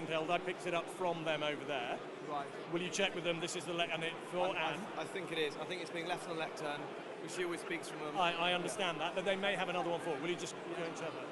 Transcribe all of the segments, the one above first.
handheld. I picked it up from them over there. Right. Will you check with them? This is the and it for Anne. I think it is. I think it's being left on the lectern. She always speaks from them. I understand that, but they may have another one for it. Will you just go and check that?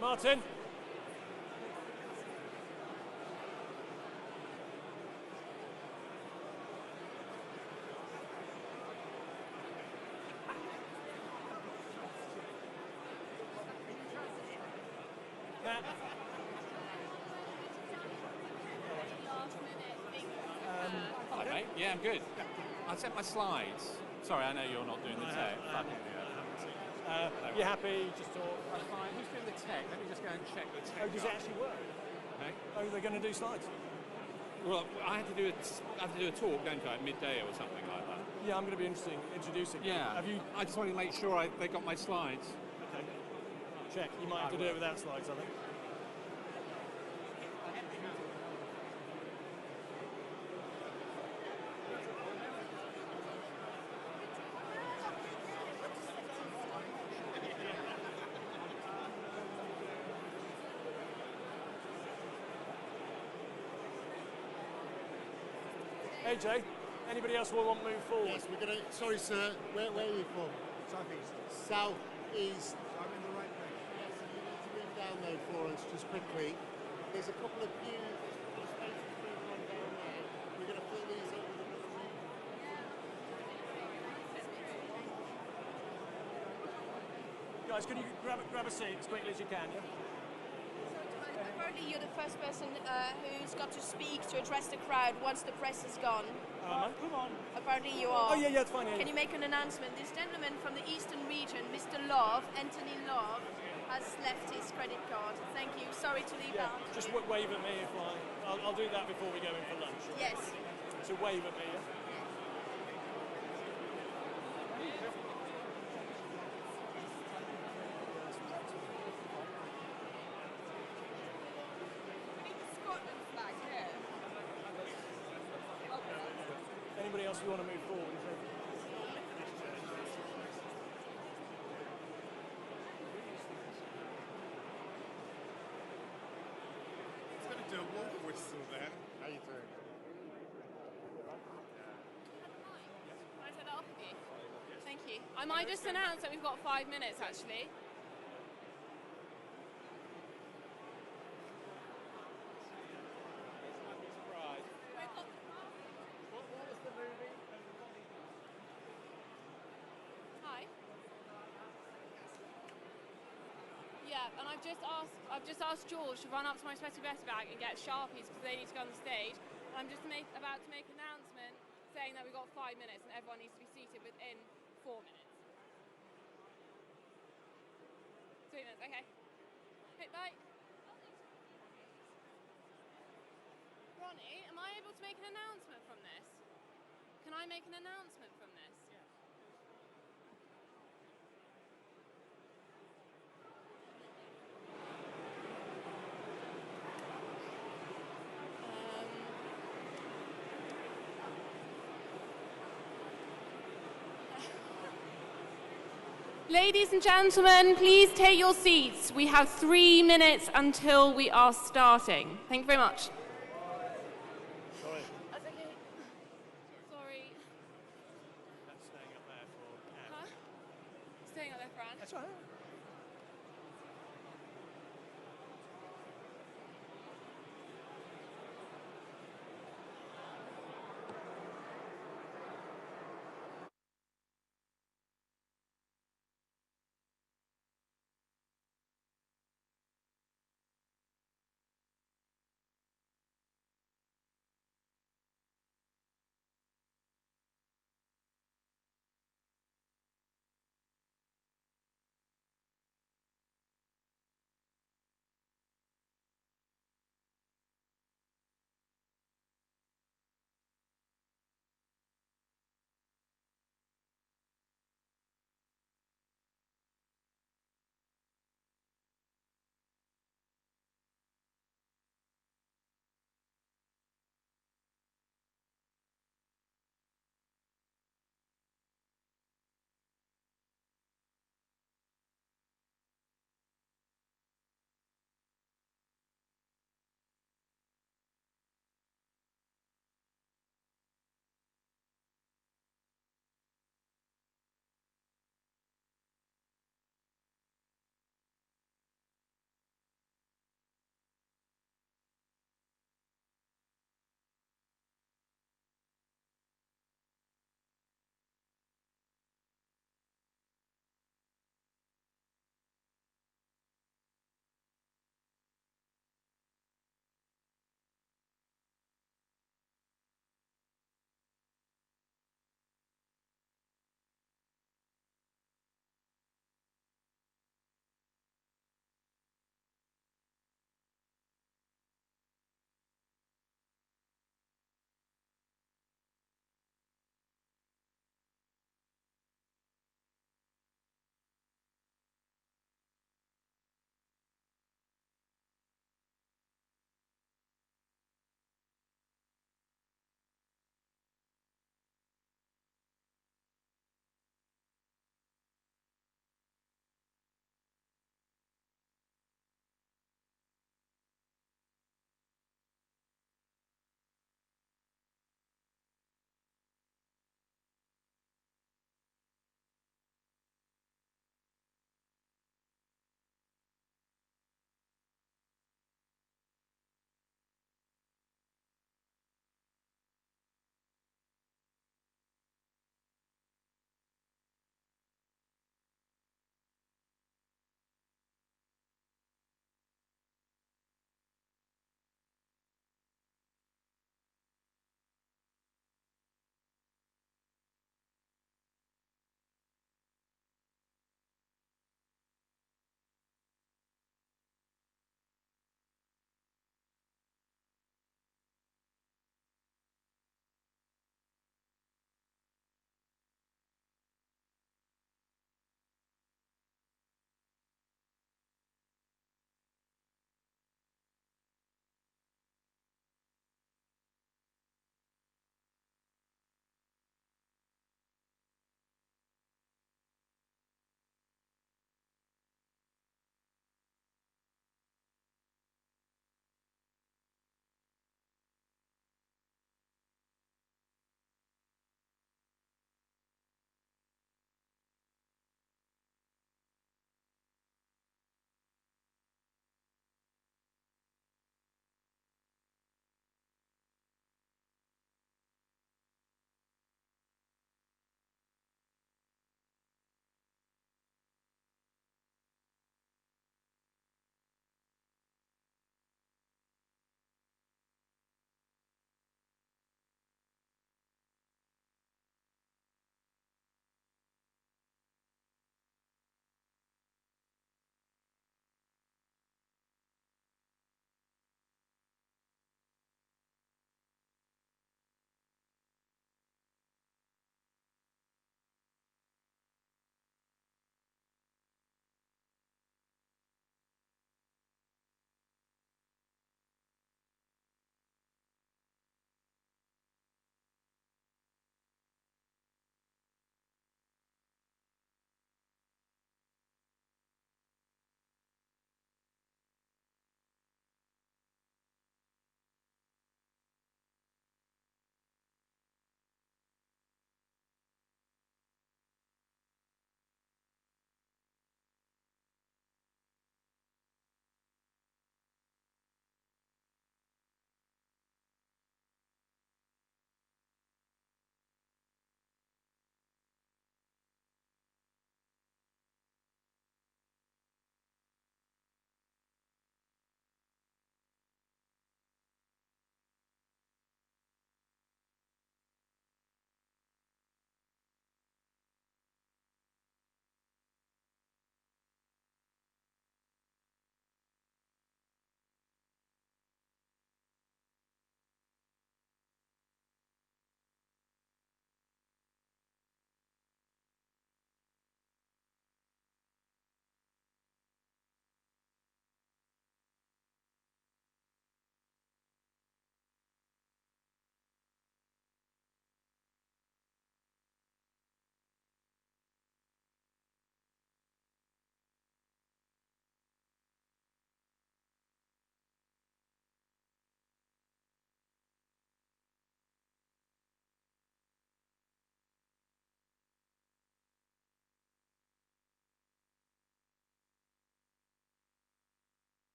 Martin. Hello, mate. Yeah, I'm good. I sent my slides. Sorry, I know you're not doing the tech. You happy? Just talk. That's fine. Who's doing the tech? Let me just go and check the tech. Oh, does it actually work? Okay. Oh, they're going to do slides? Well, I have to do a talk, don't I, at midday or something like that. Yeah, I'm going to be introducing. Yeah. Have you? I just want to make sure they got my slides. Okay. Check. You might have to do it without slides, I think. AJ, anybody else will want to move forward? Yes, we're going to. Sorry, sir. Where are you from? Southeast. Southeast. I'm in the right place. Yes, you need to move down though for us, just quickly. There's a couple of spaces further on down there. We're going to fill these up with another room. Guys, can you grab a seat as quickly as you can? Yeah. Apparently you're the first person who's got to speak to address the crowd once the press is gone. Come on. Apparently you are. Oh yeah, it's fine. Yeah, Can you make an announcement? This gentleman from the Eastern region, Mr. Love, Anthony Love, has left his credit card. Thank you. Sorry to leave out. Just wave at me if I'll do that before we go in for lunch. Yes. So wave at me. Yeah? Anybody else who want to move forward? It's going to do a water whistle then. How you doing? Can I take that off of you? Thank you. I might just announce that we've got 5 minutes actually. Yeah, and I've just asked George to run up to my sweaty vest bag and get Sharpies because they need to go on the stage. And I'm just about to make an announcement saying that we've got 5 minutes and everyone needs to be seated within 4 minutes. 3 minutes, okay. Okay, bye. Ronnie, am I able to make an announcement from this? Can I make an announcement from this? Yeah. Ladies and gentlemen, please take your seats. We have 3 minutes until we are starting. Thank you very much. Sorry. That's okay. Sorry. That's staying up there for Anne. Huh? Staying up there, Fran? That's all right.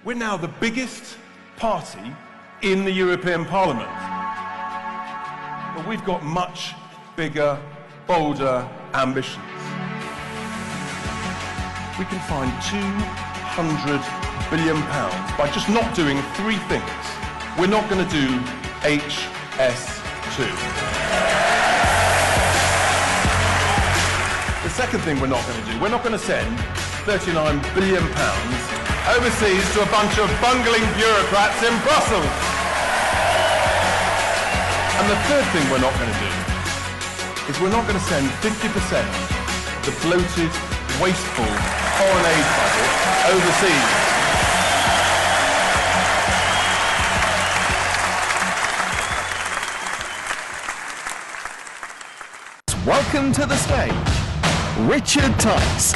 We're now the biggest party in the European Parliament. But we've got much bigger, bolder ambitions. We can find £200 billion by just not doing three things. We're not going to do HS2. The second thing we're not going to do, we're not going to send £39 billion overseas to a bunch of bungling bureaucrats in Brussels. And the third thing we're not going to do is we're not going to send 50% of the bloated, wasteful foreign aid budget overseas. Welcome to the stage, Richard Tice.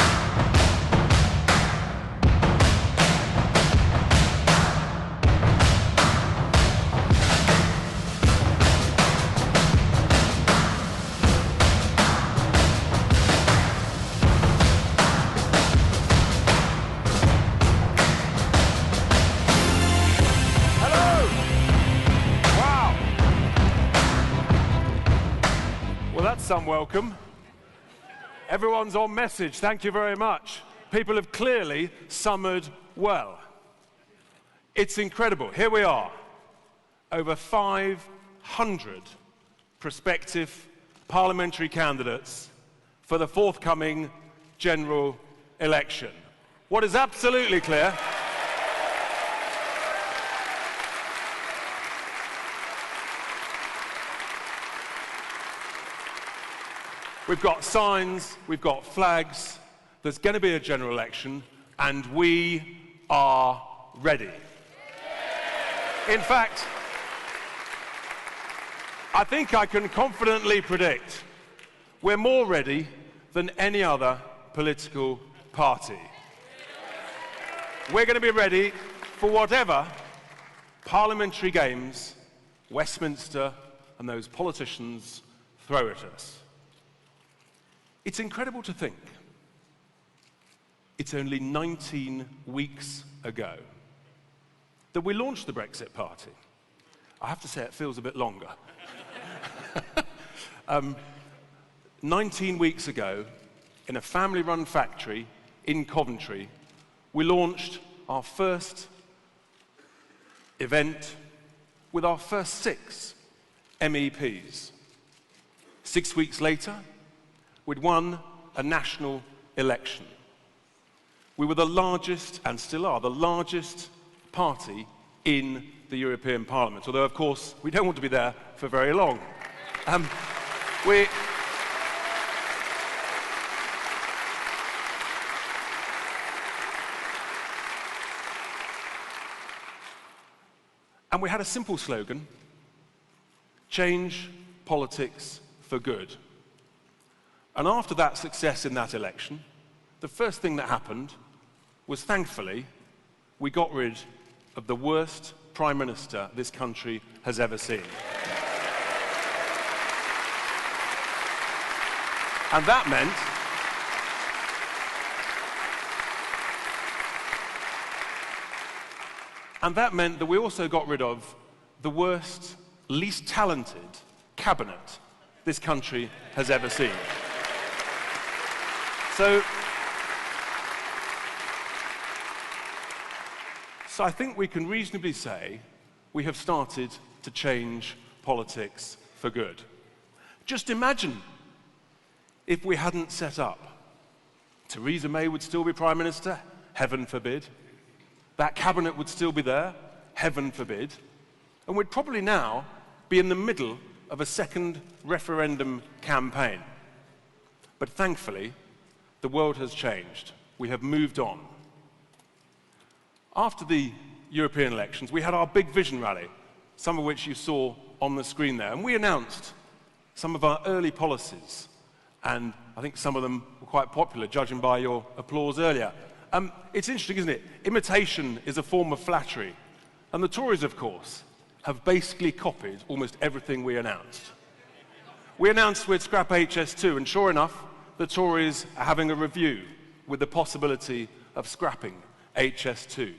Some welcome. Everyone's on message. Thank you very much. People have clearly summered well. It's incredible. Here we are, over 500 prospective parliamentary candidates for the forthcoming general election. What is absolutely clear we've got signs, we've got flags, there's going to be a general election, and we are ready. In fact, I think I can confidently predict we're more ready than any other political party. We're going to be ready for whatever parliamentary games Westminster and those politicians throw at us. It's incredible to think it's only 19 weeks ago that we launched the Brexit Party. I have to say it feels a bit longer. 19 weeks ago, in a family-run factory in Coventry, we launched our first event with our first 6 MEPs. 6 weeks later, we'd won a national election. We were the largest, and still are, the largest party in the European Parliament, although, of course, we don't want to be there for very long. And we had a simple slogan: change politics for good. And after that success in that election, the first thing that happened was, thankfully, we got rid of the worst Prime Minister this country has ever seen. And that meant that we also got rid of the worst, least talented cabinet this country has ever seen. So I think we can reasonably say we have started to change politics for good. Just imagine if we hadn't set up. Theresa May would still be Prime Minister, heaven forbid. That cabinet would still be there, heaven forbid. And we'd probably now be in the middle of a second referendum campaign. But thankfully, the world has changed. We have moved on. After the European elections, we had our big vision rally, some of which you saw on the screen there, and we announced some of our early policies, and I think some of them were quite popular, judging by your applause earlier. It's interesting, isn't it? Imitation is a form of flattery, and the Tories, of course, have basically copied almost everything we announced. We announced we'd scrap HS2, and sure enough, the Tories are having a review with the possibility of scrapping HS2.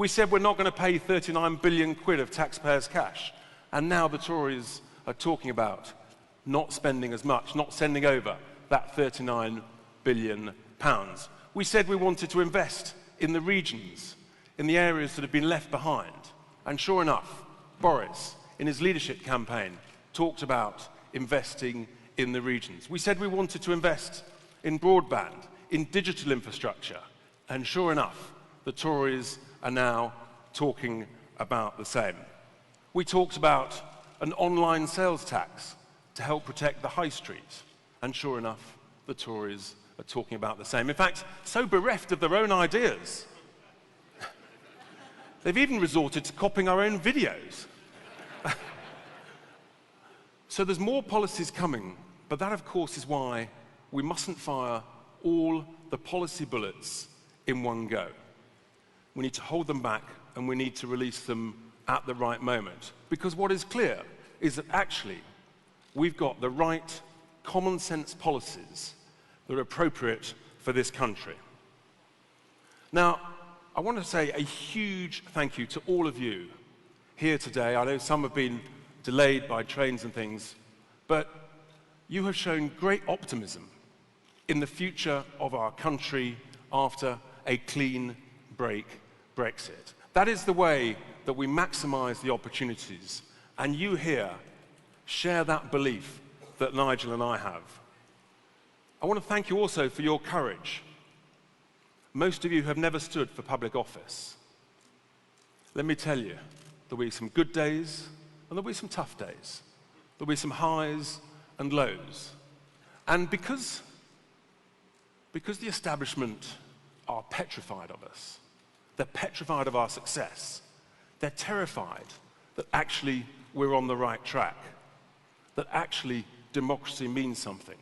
We said we're not going to pay 39 billion quid of taxpayers' cash. And now the Tories are talking about not spending as much, not sending over that 39 billion pounds. We said we wanted to invest in the regions, in the areas that have been left behind. And sure enough, Boris, in his leadership campaign, talked about investing in the regions. We said we wanted to invest in broadband, in digital infrastructure. And sure enough, the Tories are now talking about the same. We talked about an online sales tax to help protect the high street. And sure enough, the Tories are talking about the same. In fact, so bereft of their own ideas, they've even resorted to copying our own videos. So there's more policies coming, but that, of course, is why we mustn't fire all the policy bullets in one go. We need to hold them back, and we need to release them at the right moment. Because what is clear is that actually we've got the right common sense policies that are appropriate for this country. Now, I want to say a huge thank you to all of you here today. I know some have been delayed by trains and things, but you have shown great optimism in the future of our country after a clean break Brexit. That is the way that we maximise the opportunities, and you here share that belief that Nigel and I have. I want to thank you also for your courage. Most of you have never stood for public office. Let me tell you, there'll be some good days and there'll be some tough days. There'll be some highs and lows. And because the establishment are petrified of us, they're petrified of our success, they're terrified that actually we're on the right track, that actually democracy means something.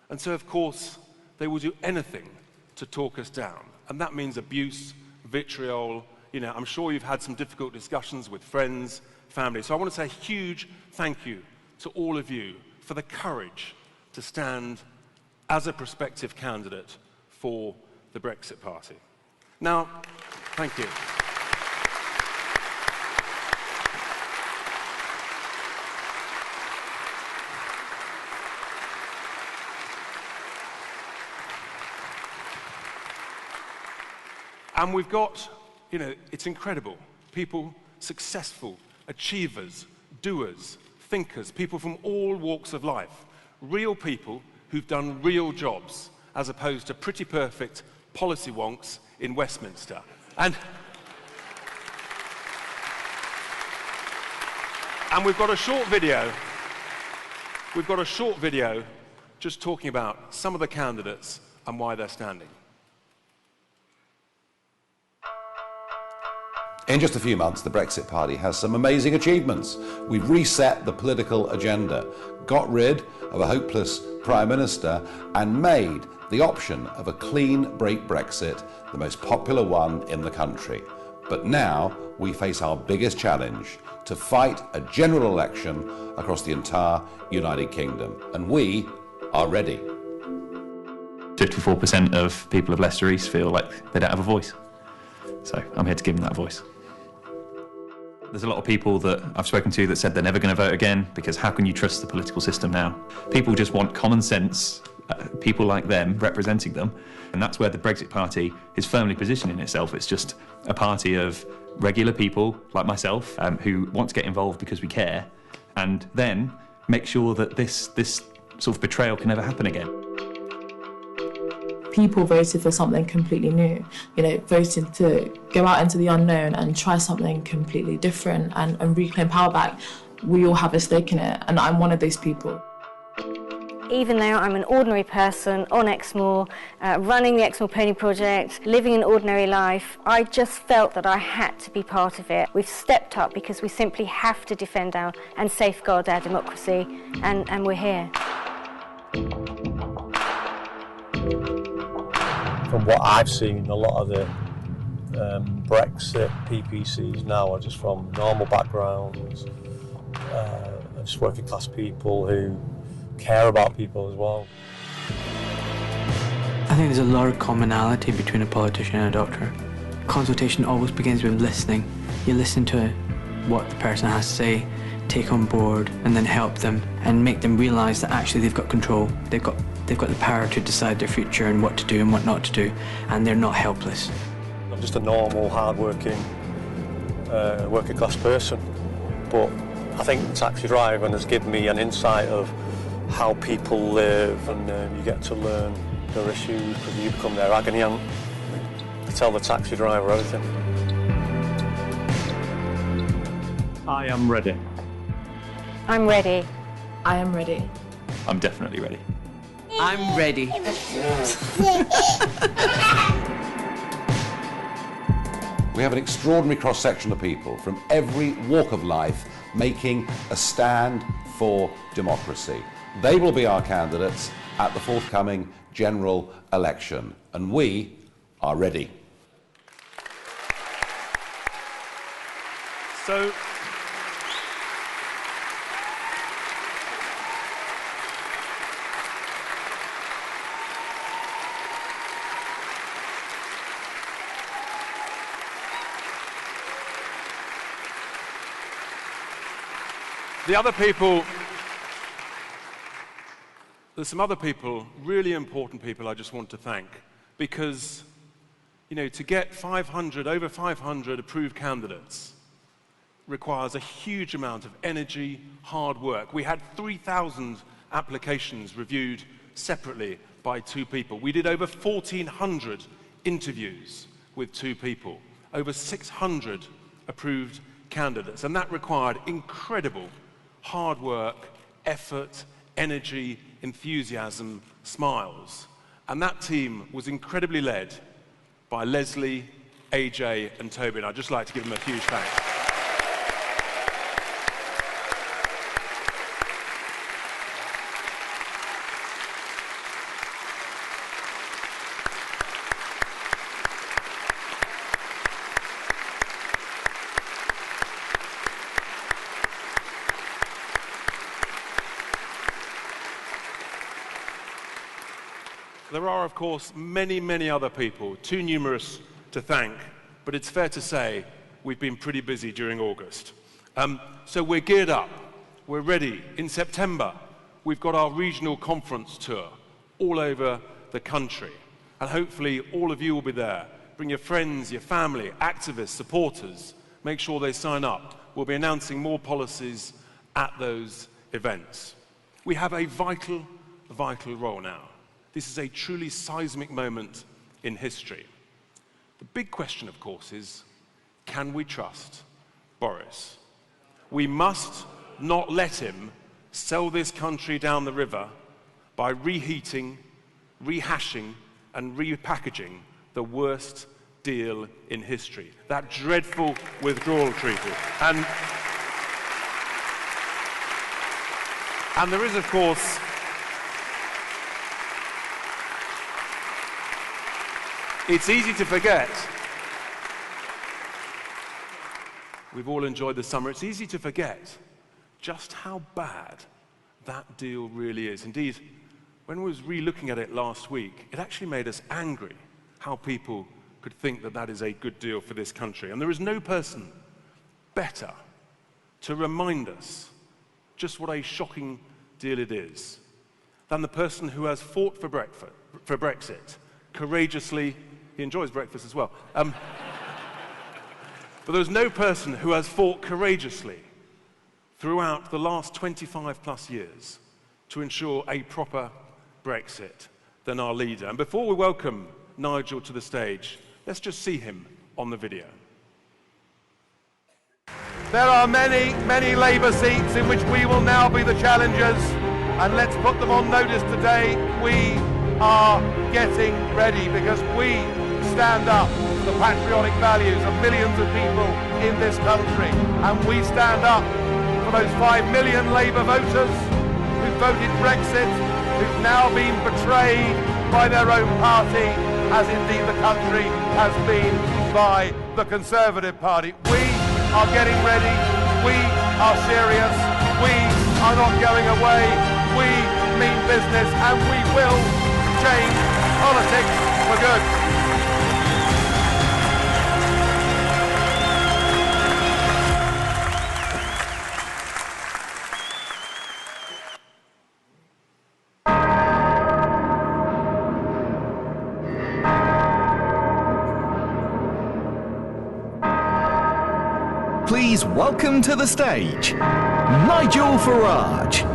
And so, of course, they will do anything to talk us down. And that means abuse, vitriol. You know, I'm sure you've had some difficult discussions with friends, family. So I want to say a huge thank you to all of you for the courage to stand as a prospective candidate for the Brexit Party. Now, thank you. And we've got, you know, it's incredible. People, successful, achievers, doers, thinkers, people from all walks of life. Real people who've done real jobs, as opposed to pretty perfect policy wonks in Westminster. And we've got a short video. We've got a short video just talking about some of the candidates and why they're standing. In just a few months, the Brexit Party has some amazing achievements. We've reset the political agenda, got rid of a hopeless Prime Minister, and made the option of a clean break Brexit the most popular one in the country. But now we face our biggest challenge, to fight a general election across the entire United Kingdom. And we are ready. 54% of people of Leicester East feel like they don't have a voice. So I'm here to give them that voice. There's a lot of people that I've spoken to that said they're never going to vote again, because how can you trust the political system now? People just want common sense, people like them representing them, and that's where the Brexit Party is firmly positioning itself. It's just a party of regular people like myself who want to get involved because we care, and then make sure that this sort of betrayal can never happen again. People voted for something completely new, you know, voted to go out into the unknown and try something completely different and reclaim power back. We all have a stake in it, and I'm one of those people. Even though I'm an ordinary person on Exmoor, running the Exmoor Pony Project, living an ordinary life, I just felt that I had to be part of it. We've stepped up because we simply have to defend and safeguard our democracy, and we're here. From what I've seen, a lot of the Brexit PPCs now are just from normal backgrounds, just working class people who care about people as well. I think there's a lot of commonality between a politician and a doctor. Consultation always begins with listening. You listen to what the person has to say, take on board, and then help them and make them realise that actually they've got control. They've got the power to decide their future and what to do and what not to do, and they're not helpless. I'm just a normal, hard-working, working-class person, but I think taxi driving has given me an insight of how people live, and you get to learn their issues because you become their agony aunt. You tell the taxi driver everything. I am ready. I'm ready. I am ready. I'm definitely ready. I'm ready. We have an extraordinary cross-section of people from every walk of life making a stand for democracy. They will be our candidates at the forthcoming general election, and we are ready. So, the other people, there's some other people, really important people I just want to thank, because, you know, to get over 500 approved candidates requires a huge amount of energy, hard work. We had 3,000 applications reviewed separately by 2 people. We did over 1,400 interviews with 2 people, over 600 approved candidates, and that required incredible hard work, effort, energy, enthusiasm, smiles. And that team was incredibly led by Leslie, AJ, and Toby, and I'd just like to give them a huge thanks. There are, of course, many, many other people, too numerous to thank, but it's fair to say we've been pretty busy during August. So we're geared up, we're ready. In September, we've got our regional conference tour all over the country, and hopefully all of you will be there. Bring your friends, your family, activists, supporters, make sure they sign up. We'll be announcing more policies at those events. We have a vital, vital role now. This is a truly seismic moment in history. The big question, of course, is, can we trust Boris? We must not let him sell this country down the river by reheating, rehashing, and repackaging the worst deal in history, that dreadful withdrawal treaty. And there is, of course, it's easy to forget. We've all enjoyed the summer. It's easy to forget just how bad that deal really is. Indeed, when we was re-looking at it last week, it actually made us angry how people could think that that is a good deal for this country. And there is no person better to remind us just what a shocking deal it is than the person who has fought for Brexit courageously. He enjoys breakfast as well. But there's no person who has fought courageously throughout the last 25 plus years to ensure a proper Brexit than our leader. And before we welcome Nigel to the stage, let's just see him on the video. There are many, many Labour seats in which we will now be the challengers, and let's put them on notice today. We are getting ready because we stand up for the patriotic values of millions of people in this country, and we stand up for those 5 million Labour voters who voted Brexit, who've now been betrayed by their own party, as indeed the country has been by the Conservative Party. We are getting ready, we are serious, we are not going away, we mean business, and we will change politics for good. please welcome to the stage, Nigel Farage.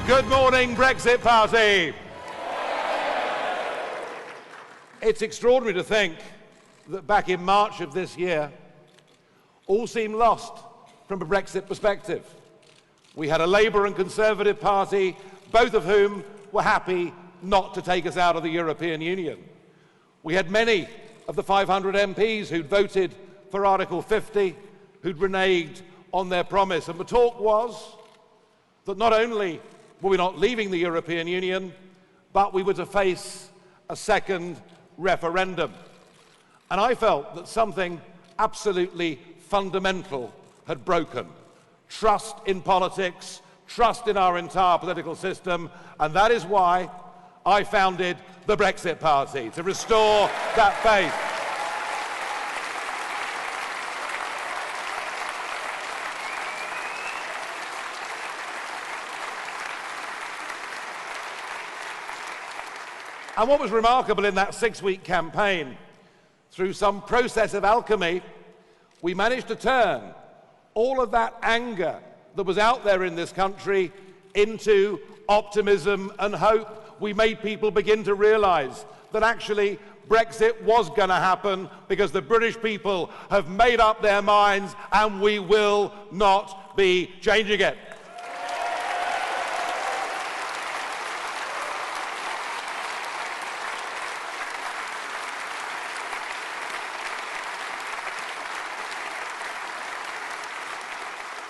Good morning, Brexit Party. It's extraordinary to think that back in March of this year, all seemed lost from a Brexit perspective. We had a Labour and Conservative Party, both of whom were happy not to take us out of the European Union. We had many of the 500 MPs who'd voted for Article 50, who'd reneged on their promise. And the talk was that not only were we not leaving the European Union, but we were to face a second referendum. And I felt that something absolutely fundamental had broken. Trust in politics, trust in our entire political system, and that is why I founded the Brexit Party, to restore that faith. And what was remarkable in that 6-week campaign, through some process of alchemy, we managed to turn all of that anger that was out there in this country into optimism and hope. We made people begin to realise that actually Brexit was going to happen because the British people have made up their minds and we will not be changing it.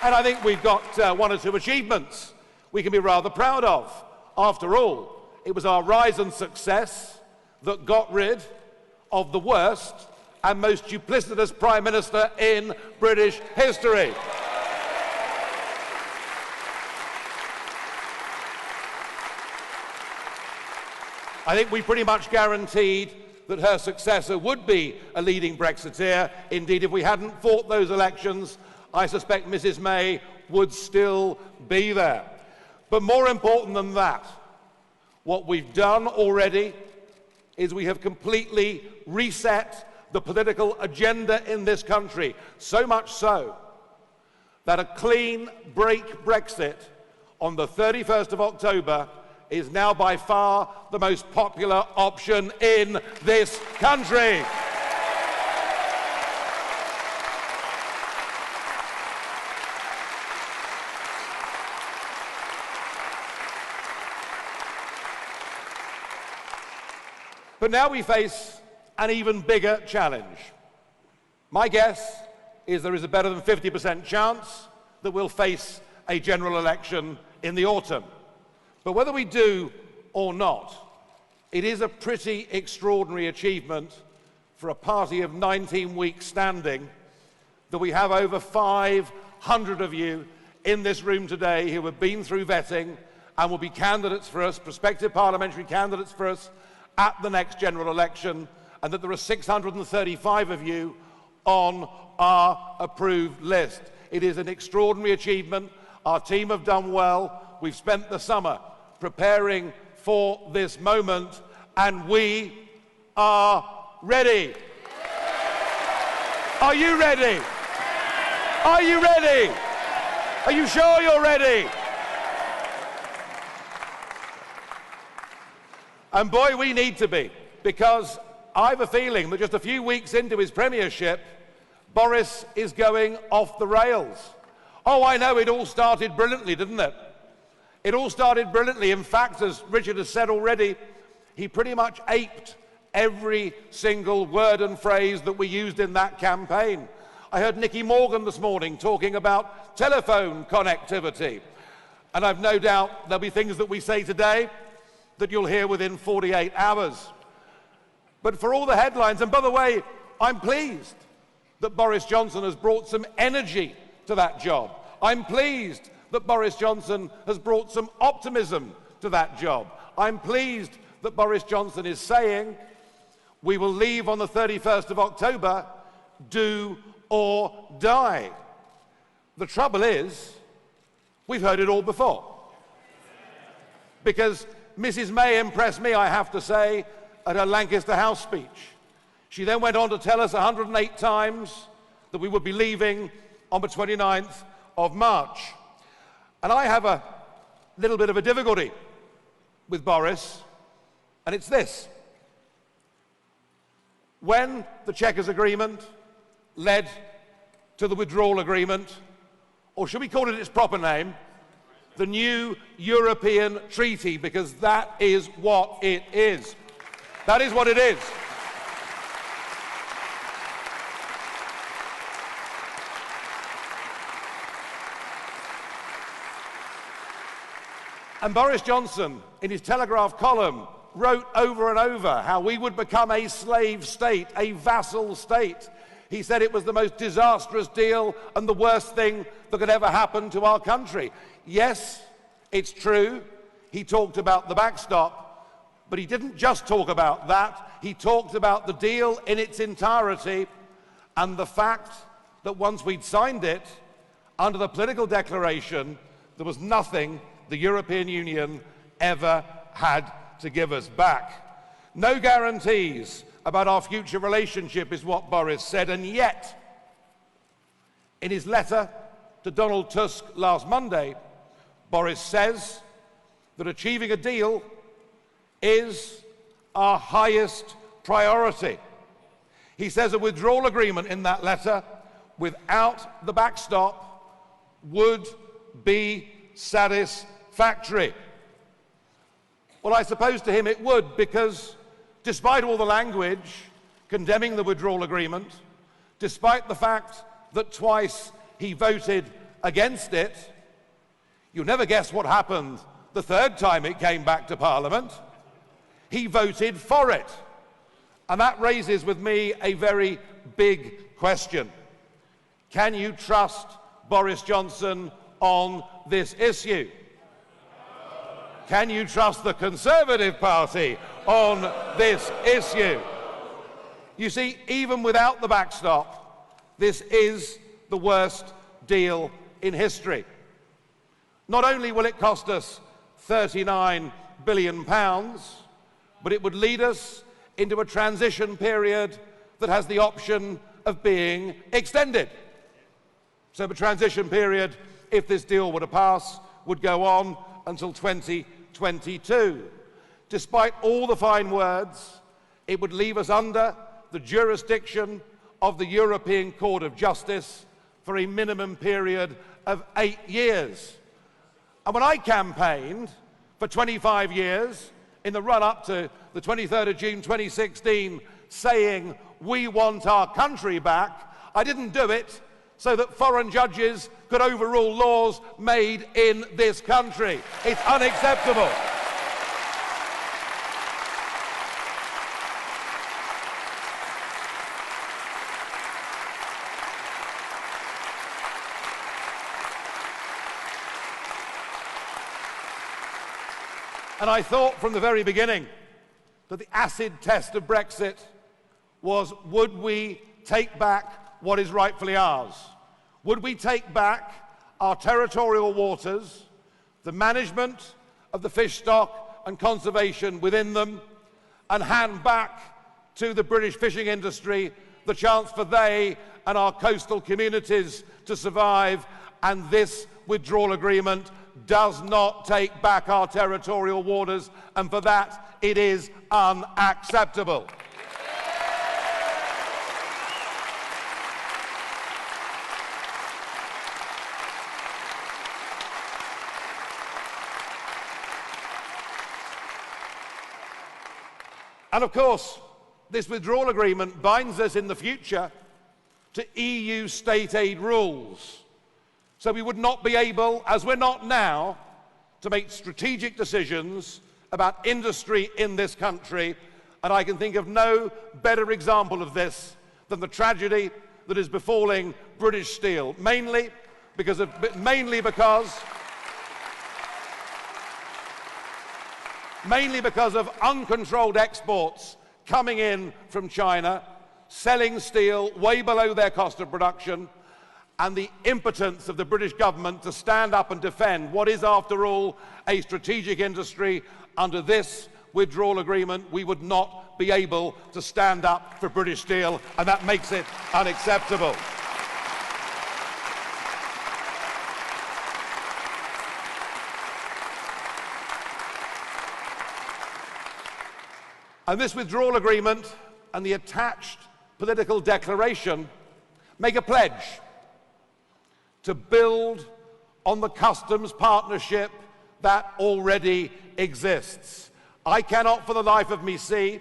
And I think we've got one or two achievements we can be rather proud of. After all, it was our rise and success that got rid of the worst and most duplicitous Prime Minister in British history. I think we pretty much guaranteed that her successor would be a leading Brexiteer. Indeed, if we hadn't fought those elections, I suspect Mrs May would still be there. But more important than that, what we've done already is we have completely reset the political agenda in this country, so much so that a clean break Brexit on the 31st of October is now by far the most popular option in this country. But now we face an even bigger challenge. My guess is there is a better than 50% chance that we'll face a general election in the autumn. But whether we do or not, it is a pretty extraordinary achievement for a party of 19 weeks standing that we have over 500 of you in this room today who have been through vetting and will be candidates for us, prospective parliamentary candidates for us, at the next general election, and that there are 635 of you on our approved list. It is an extraordinary achievement. Our team have done well. We've spent the summer preparing for this moment, and we are ready. Are you ready? Are you ready? Are you sure you're ready? And boy, we need to be, because I have a feeling that just a few weeks into his premiership, Boris is going off the rails. Oh, I know, it all started brilliantly, didn't it? It all started brilliantly. In fact, as Richard has said already, he pretty much aped every single word and phrase that we used in that campaign. I heard Nicky Morgan this morning talking about telephone connectivity. And I've no doubt there'll be things that we say today that you'll hear within 48 hours. But for all the headlines, and by the way, I'm pleased that Boris Johnson has brought some energy to that job. I'm pleased that Boris Johnson has brought some optimism to that job. I'm pleased that Boris Johnson is saying we will leave on the 31st of October, do or die. The trouble is, we've heard it all before. Because Mrs. May impressed me, I have to say, at her Lancaster House speech. She then went on to tell us 108 times that we would be leaving on the 29th of March. And I have a little bit of a difficulty with Boris, and it's this. When the Chequers Agreement led to the withdrawal agreement, or should we call it its proper name, the new European Treaty, because that is what it is. That is what it is. And Boris Johnson, in his Telegraph column, wrote over and over how we would become a slave state, a vassal state. He said it was the most disastrous deal and the worst thing that could ever happen to our country. Yes, it's true. He talked about the backstop, but he didn't just talk about that. He talked about the deal in its entirety and the fact that once we'd signed it, under the political declaration, there was nothing the European Union ever had to give us back. No guarantees about our future relationship is what Boris said, and yet, in his letter to Donald Tusk last Monday, Boris says that achieving a deal is our highest priority. He says a withdrawal agreement in that letter without the backstop would be satisfactory. Well, I suppose to him it would, because despite all the language condemning the withdrawal agreement, despite the fact that twice he voted against it, you'll never guess what happened the third time it came back to Parliament. He voted for it. And that raises with me a very big question. Can you trust Boris Johnson on this issue? Can you trust the Conservative Party on this issue? You see, even without the backstop, this is the worst deal in history. Not only will it cost us £39 billion, but it would lead us into a transition period that has the option of being extended. So the transition period, if this deal were to pass, would go on until 2022. Despite all the fine words, it would leave us under the jurisdiction of the European Court of Justice for a minimum period of 8 years. And when I campaigned for 25 years in the run-up to the 23rd of June 2016, saying we want our country back, I didn't do it so that foreign judges could overrule laws made in this country. It's unacceptable. And I thought from the very beginning that the acid test of Brexit was, would we take back what is rightfully ours? Would we take back our territorial waters, the management of the fish stock and conservation within them, and hand back to the British fishing industry the chance for they and our coastal communities to survive? And this withdrawal agreement does not take back our territorial waters, and for that it is unacceptable. And of course, this withdrawal agreement binds us in the future to EU state aid rules. So we would not be able, as we're not now, to make strategic decisions about industry in this country. And I can think of no better example of this than the tragedy that is befalling British Steel, mainly because of uncontrolled exports coming in from China, selling steel way below their cost of production, and the impotence of the British government to stand up and defend what is, after all, a strategic industry. Under this withdrawal agreement, we would not be able to stand up for British Steel, and that makes it unacceptable. And this withdrawal agreement and the attached political declaration make a pledge to build on the customs partnership that already exists. I cannot for the life of me see,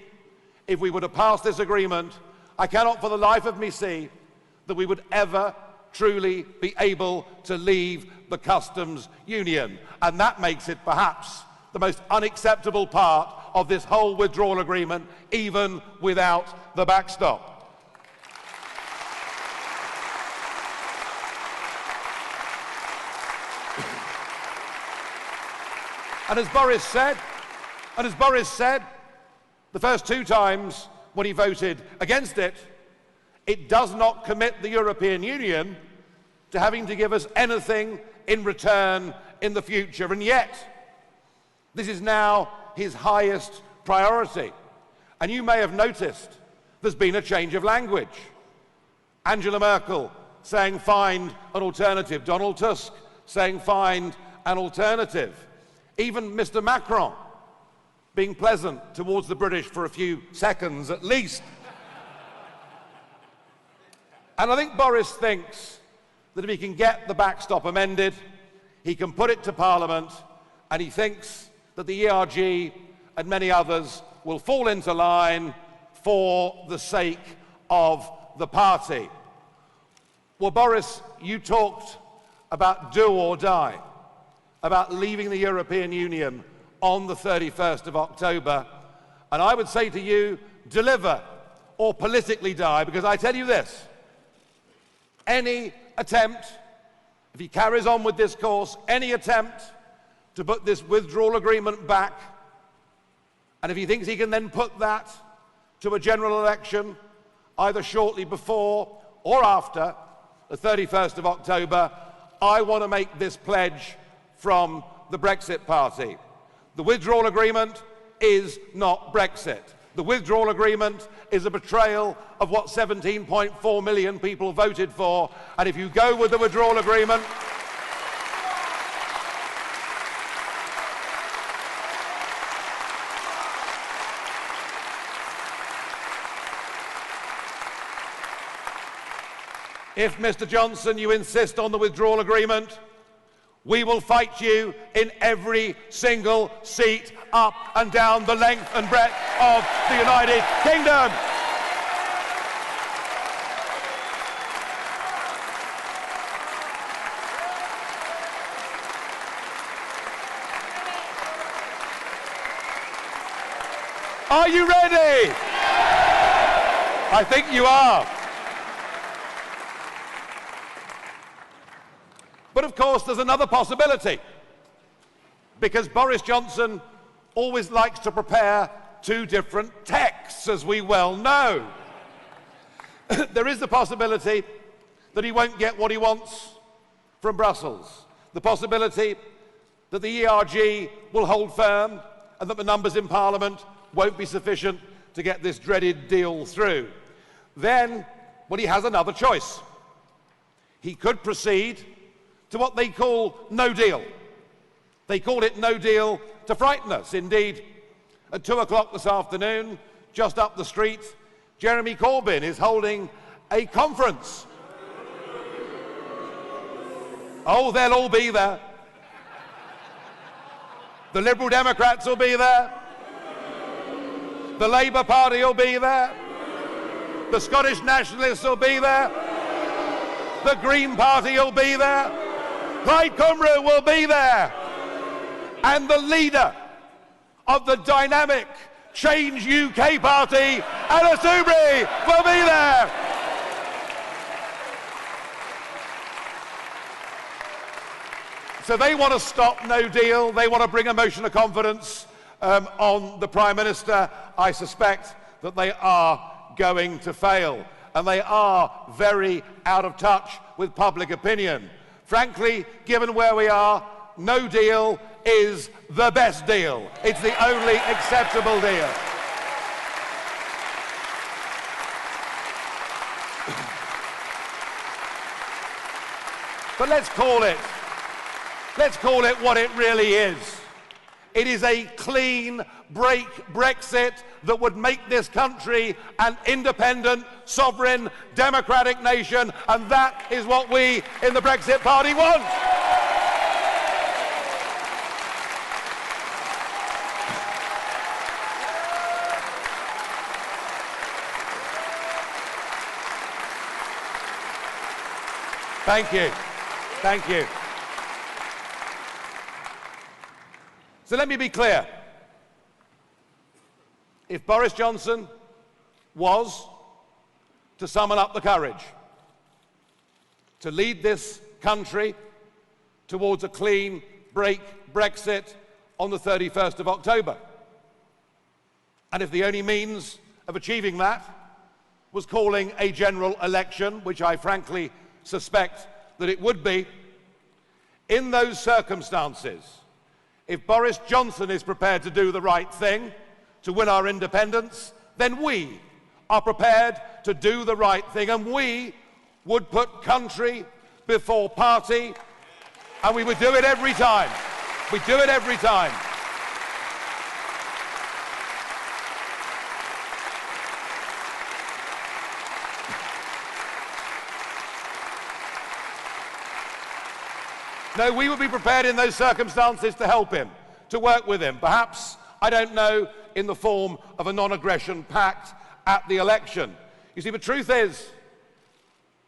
if we were to pass this agreement, I cannot for the life of me see that we would ever truly be able to leave the customs union. And that makes it perhaps the most unacceptable part of this whole withdrawal agreement, even without the backstop. And as Boris said, the first two times when he voted against it, it does not commit the European Union to having to give us anything in return in the future. And yet, this is now his highest priority. And you may have noticed there's been a change of language. Angela Merkel saying find an alternative. Donald Tusk saying find an alternative. Even Mr. Macron being pleasant towards the British for a few seconds at least. And I think Boris thinks that if he can get the backstop amended, he can put it to Parliament, and he thinks that the ERG and many others will fall into line for the sake of the party. Well, Boris, you talked about do or die, about leaving the European Union on the 31st of October. And I would say to you, deliver or politically die, because I tell you this, any attempt, if he carries on with this course, any attempt to put this withdrawal agreement back, and if he thinks he can then put that to a general election, either shortly before or after the 31st of October, I want to make this pledge from the Brexit Party. The withdrawal agreement is not Brexit. The withdrawal agreement is a betrayal of what 17.4 million people voted for, and if you go with the withdrawal agreement, if, Mr. Johnson, you insist on the withdrawal agreement, we will fight you in every single seat up and down the length and breadth of the United Kingdom. Are you ready? I think you are. But of course, there's another possibility, because Boris Johnson always likes to prepare two different texts, as we well know. There is the possibility that he won't get what he wants from Brussels, the possibility that the ERG will hold firm and that the numbers in Parliament won't be sufficient to get this dreaded deal through. Then, well, he has another choice. He could proceed to what they call no deal. They call it no deal to frighten us. Indeed, at 2 o'clock this afternoon, just up the street, Jeremy Corbyn is holding a conference. Oh, they'll all be there. The Liberal Democrats will be there. The Labour Party will be there. The Scottish Nationalists will be there. The Green Party will be there. Plaid Cymru will be there. And the leader of the dynamic Change UK Party, Anna Soubry, will be there. So they want to stop no deal. They want to bring a motion of confidence on the Prime Minister. I suspect that they are going to fail. And they are very out of touch with public opinion. Frankly, given where we are, no deal is the best deal. It's the only acceptable deal. But let's call it what it really is. It is a clean break Brexit that would make this country an independent, sovereign, democratic nation, and that is what we in the Brexit Party want. Thank you. Thank you. So let me be clear. If Boris Johnson was to summon up the courage to lead this country towards a clean break Brexit on the 31st of October, and if the only means of achieving that was calling a general election, which I frankly suspect that it would be, in those circumstances, if Boris Johnson is prepared to do the right thing to win our independence, then we are prepared to do the right thing, and we would put country before party, and we would do it every time. We do it every time. No, we would be prepared in those circumstances to help him, to work with him. Perhaps, I don't know, in the form of a non-aggression pact at the election. You see, the truth is,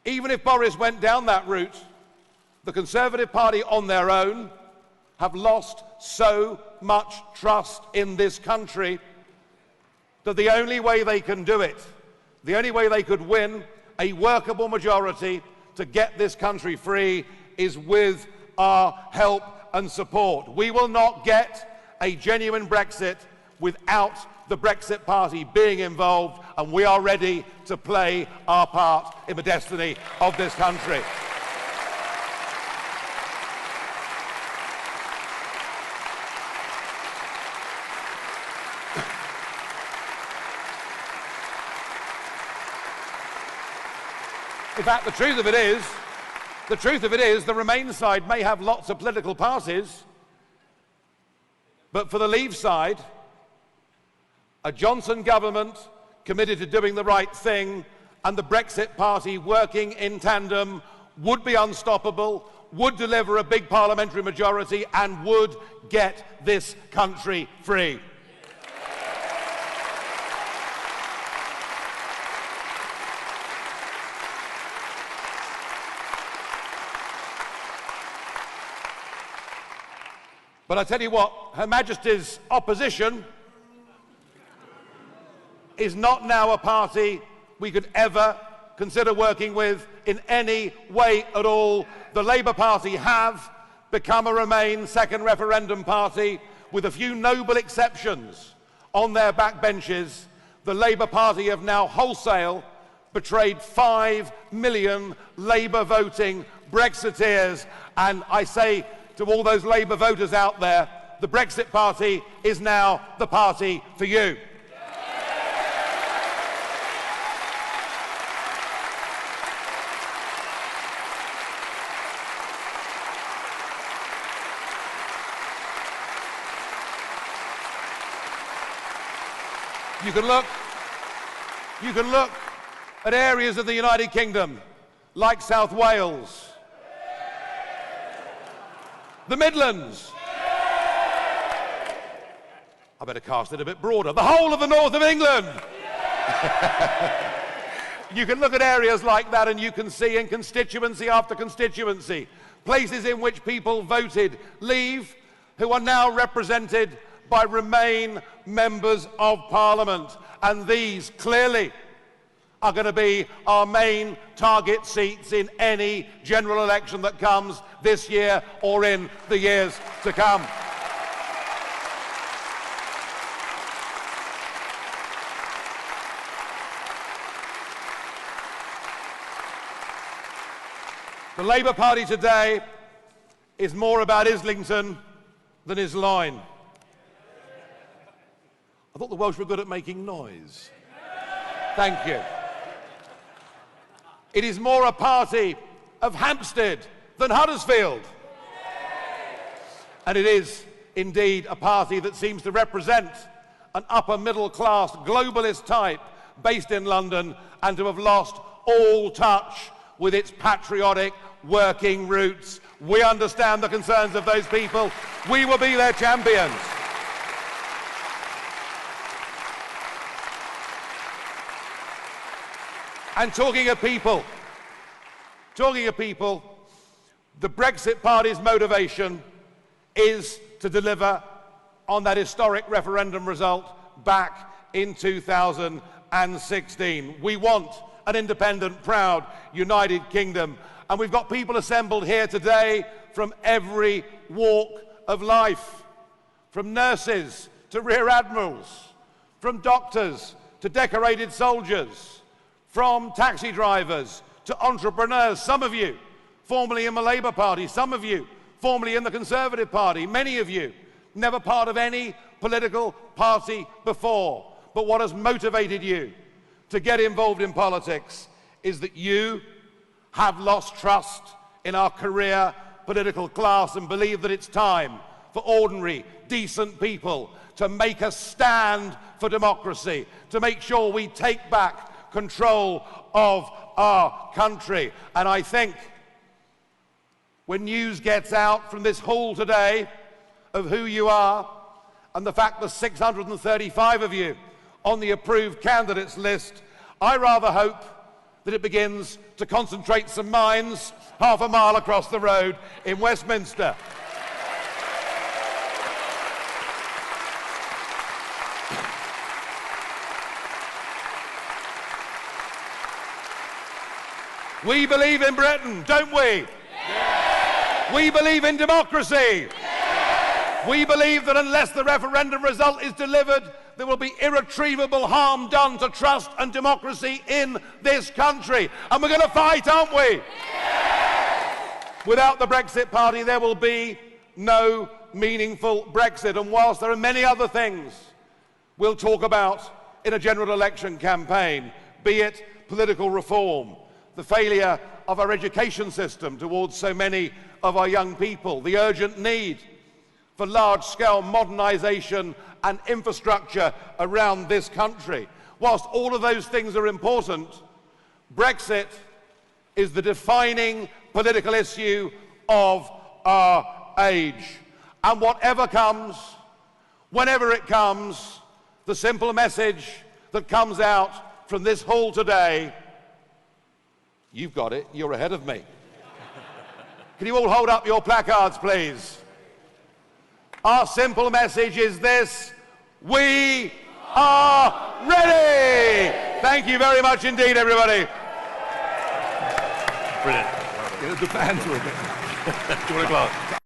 even if Boris went down that route, the Conservative Party on their own have lost so much trust in this country that the only way they can do it, the only way they could win a workable majority to get this country free is with our help and support. We will not get a genuine Brexit without the Brexit Party being involved, and we are ready to play our part in the destiny of this country. In fact, the truth of it is, the Remain side may have lots of political parties, but for the Leave side, a Johnson government committed to doing the right thing and the Brexit Party working in tandem would be unstoppable, would deliver a big parliamentary majority, and would get this country free. But I tell you what, Her Majesty's opposition is not now a party we could ever consider working with in any way at all. The Labour Party have become a Remain second referendum party with a few noble exceptions on their backbenches. The Labour Party have now wholesale betrayed 5 million Labour voting Brexiteers, and I say to all those Labour voters out there, the Brexit Party is now the party for you. You can look at areas of the United Kingdom like South Wales, the Midlands. better cast it a bit broader. The whole of the north of England. You can look at areas like that and you can see in constituency after constituency, places in which people voted Leave, who are now represented by Remain members of Parliament. And these clearly are going to be our main target seats in any general election that comes this year or in the years to come. The Labour Party today is more about Islington than is Lyne. I thought the Welsh were good at making noise. Thank you. It is more a party of Hampstead than Huddersfield. And it is indeed a party that seems to represent an upper middle class globalist type based in London and to have lost all touch with its patriotic working roots. We understand the concerns of those people. We will be their champions. And talking of people, the Brexit Party's motivation is to deliver on that historic referendum result back in 2016. We want an independent, proud, united kingdom. And we've got people assembled here today from every walk of life, from nurses to rear admirals, from doctors to decorated soldiers, from taxi drivers to entrepreneurs, some of you formerly in the Labour Party, some of you formerly in the Conservative Party, many of you never part of any political party before. But what has motivated you to get involved in politics is that you have lost trust in our career political class and believe that it's time for ordinary, decent people to make a stand for democracy, to make sure we take back control of our country. And I think when news gets out from this hall today of who you are and the fact there's 635 of you on the approved candidates list, I rather hope that it begins to concentrate some minds half a mile across the road in Westminster. We believe in Britain, don't we? Yes. We believe in democracy. Yes. We believe that unless the referendum result is delivered, there will be irretrievable harm done to trust and democracy in this country. And we're going to fight, aren't we? Yes. Without the Brexit Party, there will be no meaningful Brexit. And whilst there are many other things we'll talk about in a general election campaign, be it political reform, the failure of our education system towards so many of our young people, the urgent need for large-scale modernisation and infrastructure around this country. Whilst all of those things are important, Brexit is the defining political issue of our age. And whatever comes, whenever it comes, the simple message that comes out from this hall today: you've got it, you're ahead of me. Can you all hold up your placards, please? Our simple message is this: we are ready! Thank you very much indeed, everybody. Brilliant. Get the band to it. Do you want a glass?